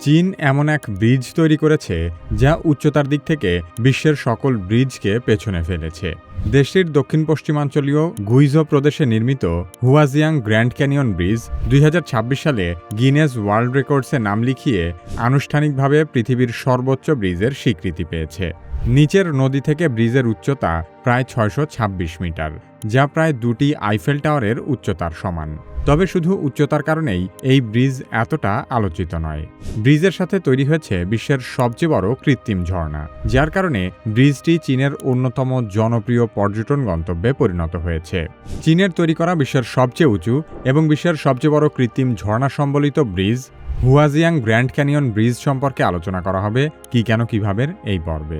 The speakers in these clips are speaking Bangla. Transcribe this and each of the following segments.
চীন এমন এক ব্রিজ তৈরি করেছে যা উচ্চতার দিক থেকে বিশ্বের সকল ব্রিজকে পেছনে ফেলেছে। দেশটির দক্ষিণ পশ্চিমাঞ্চলীয় গুইজো প্রদেশে নির্মিত হুয়াজিয়াং গ্র্যান্ড ক্যানিয়ন ব্রিজ 2026 সালে গিনেস ওয়ার্ল্ড রেকর্ডসে নাম লিখিয়ে আনুষ্ঠানিকভাবে পৃথিবীর সর্বোচ্চ ব্রিজের স্বীকৃতি পেয়েছে। নিচের নদী থেকে ব্রিজের উচ্চতা প্রায় 626 মিটার, যা প্রায় দুটি আইফেল টাওয়ারের উচ্চতার সমান। তবে শুধু উচ্চতার কারণেই এই ব্রিজ এতটা আলোচিত নয়। ব্রিজের সাথে তৈরি হয়েছে বিশ্বের সবচেয়ে বড় কৃত্রিম ঝর্ণা, যার কারণে ব্রিজটি চীনের অন্যতম জনপ্রিয় পর্যটন গন্তব্যে পরিণত হয়েছে। চীনের তৈরি করা বিশ্বের সবচেয়ে উঁচু এবং বিশ্বের সবচেয়ে বড় কৃত্রিম ঝর্ণা সম্বলিত bridge Huajiang grand canyon bridge সম্পর্কে আলোচনা করা হবে কি কেন কিভাবে এই পর্বে।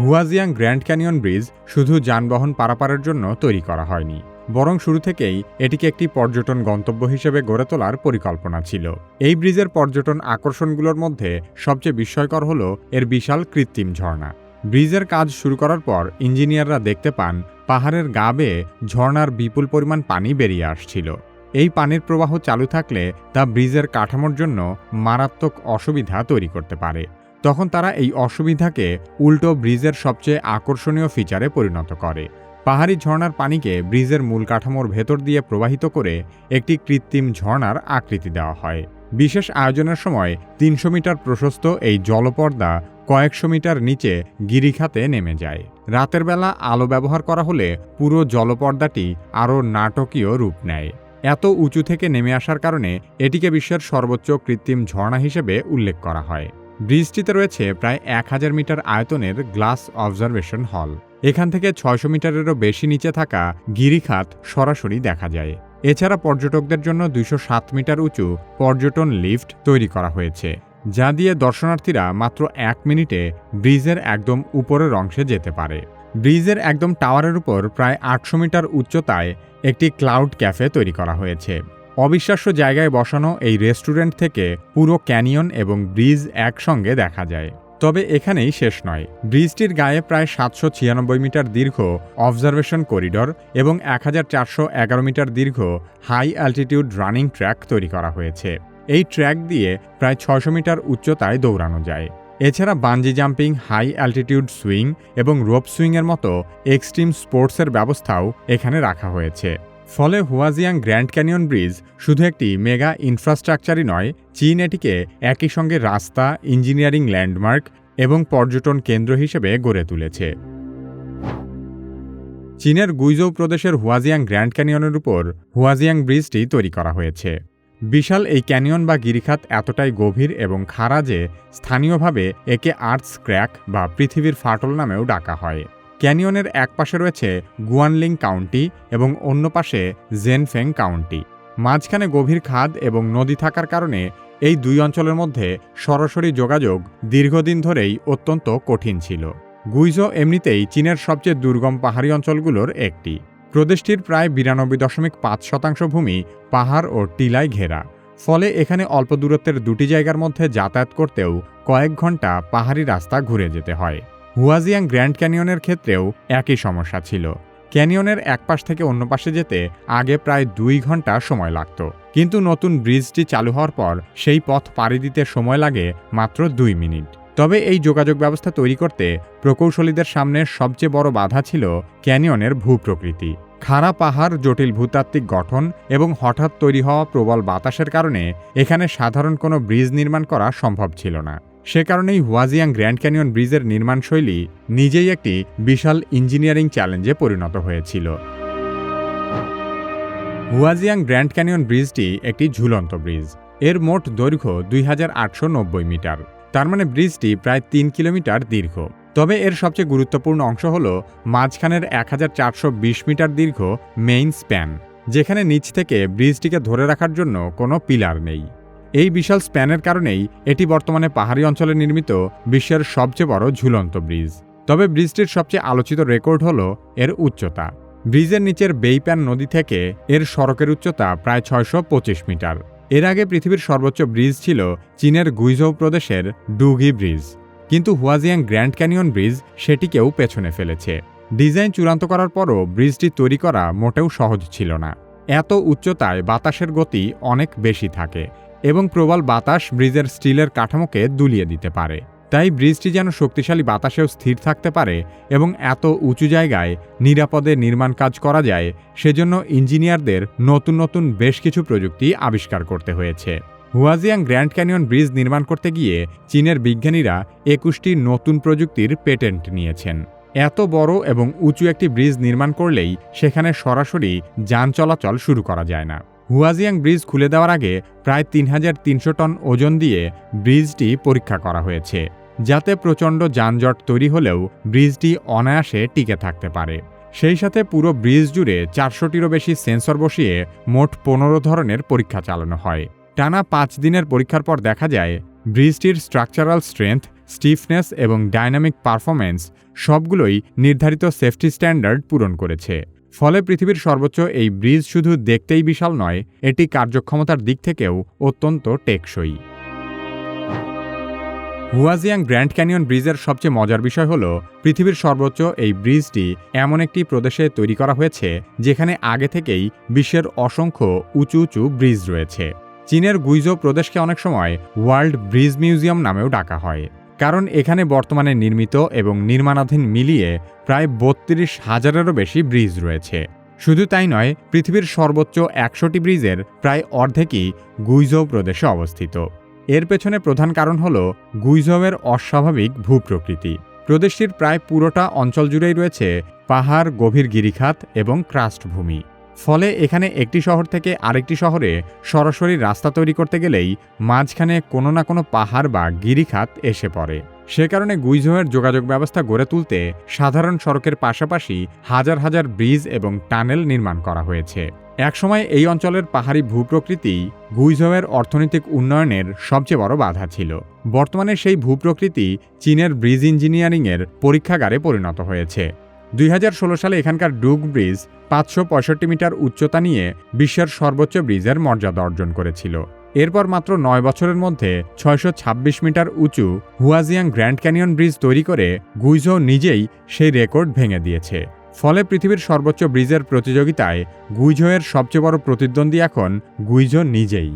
হুয়াজিয়াং গ্র্যান্ড ক্যানিয়ন ব্রিজ শুধু যানবাহন পারাপারের জন্য তৈরি করা হয়নি, বরং শুরু থেকেই এটিকে একটি পর্যটন গন্তব্য হিসেবে গড়ে তোলার পরিকল্পনা ছিল। এই ব্রিজের পর্যটন আকর্ষণগুলোর মধ্যে সবচেয়ে বিস্ময়কর হল এর বিশাল কৃত্রিম ঝর্ণা। ব্রিজের কাজ শুরু করার পর ইঞ্জিনিয়াররা দেখতে পান পাহাড়ের গা বেয়ে ঝর্ণার বিপুল পরিমাণ পানি বেরিয়ে আসছিল। এই পানির প্রবাহ চালু থাকলে তা ব্রিজের কাঠামোর জন্য মারাত্মক অসুবিধা তৈরি করতে পারে। তখন তারা এই অসুবিধাকে উল্টো ব্রিজের সবচেয়ে আকর্ষণীয় ফিচারে পরিণত করে। পাহাড়ি ঝর্ণার পানিকে ব্রিজের মূল কাঠামোর ভেতর দিয়ে প্রবাহিত করে একটি কৃত্রিম ঝর্ণার আকৃতি দেওয়া হয়। বিশেষ আয়োজনের সময় 300 মিটার প্রশস্ত এই জলপর্দা কয়েকশো মিটার নিচে গিরিখাতে নেমে যায়। রাতের বেলা আলো ব্যবহার করা হলে পুরো জলপর্দাটি আরও নাটকীয় রূপ নেয়। এত উঁচু থেকে নেমে আসার কারণে এটিকে বিশ্বের সর্বোচ্চ কৃত্রিম ঝর্ণা হিসেবে উল্লেখ করা হয়। ব্রিজটিতে রয়েছে প্রায় 1000 মিটার আয়তনের গ্লাস অবজারভেশন হল। এখান থেকে 600 মিটারেরও বেশি নিচে থাকা গিরিখাত সরাসরি দেখা যায়। এছাড়া পর্যটকদের জন্য 207 মিটার উঁচু পর্যটন লিফট তৈরি করা হয়েছে, যা দিয়ে দর্শনার্থীরা মাত্র 1 মিনিটে ব্রিজের একদম উপরের অংশে যেতে পারে। ব্রিজের একদম টাওয়ারের উপর প্রায় 800 মিটার উচ্চতায় একটি ক্লাউড ক্যাফে তৈরি করা হয়েছে। অবিশ্বাস্য জায়গায় বসানো এই রেস্টুরেন্ট থেকে পুরো ক্যানিয়ন এবং ব্রিজ একসঙ্গে দেখা যায়। তবে এখানেই শেষ নয়। ব্রিজটির গায়ে প্রায় 796 মিটার দীর্ঘ অবজারভেশন করিডর এবং 1411 মিটার দীর্ঘ হাই অ্যালটিটিউড রানিং ট্র্যাক তৈরি করা হয়েছে। এই ট্র্যাক দিয়ে প্রায় 600 মিটার উচ্চতায় দৌড়ানো যায়। এছাড়া bungee jumping, high altitude swing এবং রোপ সুইংয়ের মতো এক্সট্রিম স্পোর্টসের ব্যবস্থাও এখানে রাখা হয়েছে। ফলে হুয়াজিয়াং গ্র্যান্ড ক্যানিয়ন ব্রিজ শুধু একটি মেগা ইনফ্রাস্ট্রাকচারই নয়, চীন এটিকে একই সঙ্গে রাস্তা, ইঞ্জিনিয়ারিং ল্যান্ডমার্ক এবং পর্যটন কেন্দ্র হিসেবে গড়ে তুলেছে। চীনের গুইজৌ প্রদেশের হুয়াজিয়াং গ্র্যান্ড ক্যানিয়নের উপর হুয়াজিয়াং ব্রিজটি তৈরি করা হয়েছে। বিশাল এই ক্যানিয়ন বা গিরিখাত এতটাই গভীর এবং খাড়া যে স্থানীয়ভাবে একে আর্থস ক্র্যাক বা পৃথিবীর ফাটল নামেও ডাকা হয়। ক্যানিয়নের এক পাশে রয়েছে গুয়ানলিং কাউন্টি এবং অন্য পাশে জেনফেং কাউন্টি। মাঝখানে গভীর খাদ এবং নদী থাকার কারণে এই দুই অঞ্চলের মধ্যে সরাসরি যোগাযোগ দীর্ঘদিন ধরেই অত্যন্ত কঠিন ছিল। গুইজো এমনিতেই চীনের সবচেয়ে দুর্গম পাহাড়ি অঞ্চলগুলোর একটি। প্রদেশটির প্রায় 92.5% ভূমি পাহাড় ও টিলায় ঘেরা। ফলে এখানে অল্প দূরত্বের দুটি জায়গার মধ্যে যাতায়াত করতেও কয়েক ঘন্টা পাহাড়ি রাস্তা ঘুরে যেতে হয়। হুয়াজিয়াং গ্র্যান্ড ক্যানিয়নের ক্ষেত্রেও একই সমস্যা ছিল। ক্যানিয়নের এক পাশ থেকে অন্য পাশে যেতে আগে প্রায় 2 ঘন্টা সময় লাগত, কিন্তু নতুন ব্রিজটি চালু হওয়ার পর সেই পথ পাড়ি দিতে সময় লাগে মাত্র 2 মিনিট। তবে এই যোগাযোগ ব্যবস্থা তৈরি করতে প্রকৌশলীদের সামনে সবচেয়ে বড় বাধা ছিল ক্যানিয়নের ভূপ্রকৃতি। খাড়া পাহাড়, জটিল ভূতাত্ত্বিক গঠন এবং হঠাৎ তৈরি হওয়া প্রবল বাতাসের কারণে এখানে সাধারণ কোনো ব্রিজ নির্মাণ করা সম্ভব ছিল না। সে কারণেই হুয়াজিয়াং গ্র্যান্ড ক্যানিয়ন ব্রিজের নির্মাণশৈলী নিজেই একটি বিশাল ইঞ্জিনিয়ারিং চ্যালেঞ্জে পরিণত হয়েছিল। হুয়াজিয়াং গ্র্যান্ড ক্যানিয়ন ব্রিজটি একটি ঝুলন্ত ব্রিজ। এর মোট দৈর্ঘ্য 2890 মিটার, তার মানে ব্রিজটি প্রায় 3 কিলোমিটার দীর্ঘ। তবে এর সবচেয়ে গুরুত্বপূর্ণ অংশ হল মাঝখানের 1420 মিটার দীর্ঘ মেইন স্প্যান, যেখানে নিচ থেকে ব্রিজটিকে ধরে রাখার জন্য কোনো পিলার নেই। এই বিশাল স্প্যানের কারণেই এটি বর্তমানে পাহাড়ি অঞ্চলে নির্মিত বিশ্বের সবচেয়ে বড় ঝুলন্ত ব্রিজ। তবে ব্রিজটির সবচেয়ে আলোচিত রেকর্ড হল এর উচ্চতা। ব্রিজের নিচের বেইপ্যান নদী থেকে এর সড়কের উচ্চতা প্রায় 625 মিটার। এর আগে পৃথিবীর সর্বোচ্চ ব্রিজ ছিল চীনের গুইজৌ প্রদেশের ডুগি ব্রিজ, কিন্তু হুয়াজিয়াং গ্র্যান্ড ক্যানিয়ন ব্রিজ সেটিকেও পেছনে ফেলেছে। ডিজাইন চূড়ান্ত করার পরও ব্রিজটি তৈরি করা মোটেও সহজ ছিল না। এত উচ্চতায় বাতাসের গতি অনেক বেশি থাকে। এবং প্রবল বাতাস ব্রিজের স্টিলের কাঠামোকে দুলিয়ে দিতে পারে। তাই ব্রিজটি যেন শক্তিশালী বাতাসেও স্থির থাকতে পারে এবং এত উঁচু জায়গায় নিরাপদে নির্মাণ কাজ করা যায়, সেজন্য ইঞ্জিনিয়ারদের নতুন নতুন বেশ কিছু প্রযুক্তি আবিষ্কার করতে হয়েছে। হুয়াজিয়াং গ্র্যান্ড ক্যানিয়ন ব্রিজ নির্মাণ করতে গিয়ে চীনের বিজ্ঞানীরা ২১টি নতুন প্রযুক্তির পেটেন্ট নিয়েছেন। এত বড় এবং উঁচু একটি ব্রিজ নির্মাণ করলেই সেখানে সরাসরি যান চলাচল শুরু করা যায় না। হুয়াজিয়াং ব্রিজ খুলে দেওয়ার আগে প্রায় ৩৩০০ টন ওজন দিয়ে ব্রিজটি পরীক্ষা করা হয়েছে, যাতে প্রচণ্ড যানজট তৈরি হলেও ব্রিজটি অনায়াসে টিকে থাকতে পারে। সেই সাথে পুরো ব্রিজ জুড়ে ৪০০টিরও বেশি সেন্সর বসিয়ে মোট ১৫ ধরনের পরীক্ষা চালানো হয়। টানা ৫ দিনের পরীক্ষার পর দেখা যায় ব্রিজটির স্ট্রাকচারাল স্ট্রেংথ, স্টিফনেস এবং ডাইনামিক পারফরম্যান্স সবগুলোই নির্ধারিত সেফটি স্ট্যান্ডার্ড পূরণ করেছে। ফলে পৃথিবীর সর্বোচ্চ এই ব্রিজ শুধু দেখতেই বিশাল নয়, এটি কার্যক্ষমতার দিক থেকেও অত্যন্ত টেকসই। হুয়াজিয়াং গ্র্যান্ড ক্যানিয়ন ব্রিজের সবচেয়ে মজার বিষয় হল পৃথিবীর সর্বোচ্চ এই ব্রিজটি এমন একটি প্রদেশে তৈরি করা হয়েছে যেখানে আগে থেকেই বিশ্বের অসংখ্য উঁচু উঁচু ব্রিজ রয়েছে। চীনের গুইজৌ প্রদেশকে অনেক সময় ওয়ার্ল্ড ব্রিজ মিউজিয়াম নামেও ডাকা হয়, কারণ এখানে বর্তমানে নির্মিত এবং নির্মাণাধীন মিলিয়ে প্রায় ৩২,০০০-এরও বেশি ব্রিজ রয়েছে। শুধু তাই নয়, পৃথিবীর সর্বোচ্চ ১০০টি ব্রিজের প্রায় অর্ধেকই গুইজৌ প্রদেশে অবস্থিত। এর পেছনে প্রধান কারণ হল গুইজৌয়ের অস্বাভাবিক ভূপ্রকৃতি। প্রদেশটির প্রায় পুরোটা অঞ্চল জুড়েই রয়েছে পাহাড়, গভীর গিরিখাত এবং ক্রাস্ট ভূমি। ফলে এখানে একটি শহর থেকে আরেকটি শহরে সরাসরি রাস্তা তৈরি করতে গেলেই মাঝখানে কোনো না কোনো পাহাড় বা গিরিখাত এসে পড়ে। সে কারণে গুইজৌয়ের যোগাযোগ ব্যবস্থা গড়ে তুলতে সাধারণ সড়কের পাশাপাশি হাজার হাজার ব্রিজ এবং টানেল নির্মাণ করা হয়েছে। একসময় এই অঞ্চলের পাহাড়ি ভূপ্রকৃতি গুইজৌয়ের অর্থনৈতিক উন্নয়নের সবচেয়ে বড় বাধা ছিল। বর্তমানে সেই ভূপ্রকৃতি চীনের ব্রিজ ইঞ্জিনিয়ারিংয়ের পরীক্ষাগারে পরিণত হয়েছে। ২০১৬ সালে এখানকার ডুগ ব্রিজ ৫৬৫ মিটার উচ্চতা নিয়ে বিশ্বের সর্বোচ্চ ব্রিজের মর্যাদা অর্জন করেছিল। এরপর মাত্র ৯ বছরের মধ্যে ৬২৬ মিটার উঁচু হুয়াজিয়াং গ্র্যান্ড ক্যানিয়ন ব্রিজ তৈরি করে গুইজৌ নিজেই সেই রেকর্ড ভেঙে দিয়েছে। ফলে পৃথিবীর সর্বোচ্চ ব্রিজের প্রতিযোগিতায় গুইজৌয়ের সবচেয়ে বড় প্রতিদ্বন্দ্বী এখন গুইজৌ নিজেই।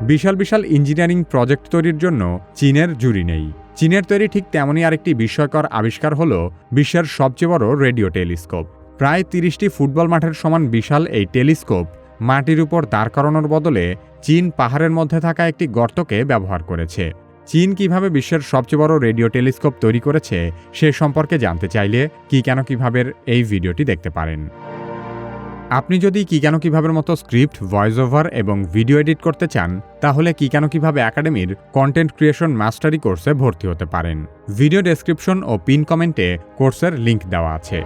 বিশাল বিশাল ইঞ্জিনিয়ারিং প্রজেক্ট তৈরির জন্য চীনের জুড়ি নেই। চীনের তৈরি ঠিক তেমনই আরেকটি বিস্ময়কর আবিষ্কার হল বিশ্বের সবচেয়ে বড় রেডিও টেলিস্কোপ। প্রায় ৩০টি ফুটবল মাঠের সমান বিশাল এই টেলিস্কোপ মাটির উপর দাঁড় করানোর বদলে চীন পাহাড়ের মধ্যে থাকা একটি গর্তকে ব্যবহার করেছে। চীন কিভাবে বিশ্বের সবচেয়ে বড় রেডিও টেলিস্কোপ তৈরি করেছে সে সম্পর্কে জানতে চাইলে কি কেন কিভাবের এই ভিডিওটি দেখতে পারেন। আপনি যদি কি কেন কিভাবের মতো স্ক্রিপ্ট, ভয়েস ওভার এবং ভিডিও এডিট করতে চান, তাহলে কি কেন কিভাবে একাডেমির কন্টেন্ট ক্রিয়েশন মাস্টারি কোর্সে ভর্তি হতে পারেন। ভিডিও ডেসক্রিপশন ও পিন কমেন্টে কোর্সের লিংক দেওয়া আছে।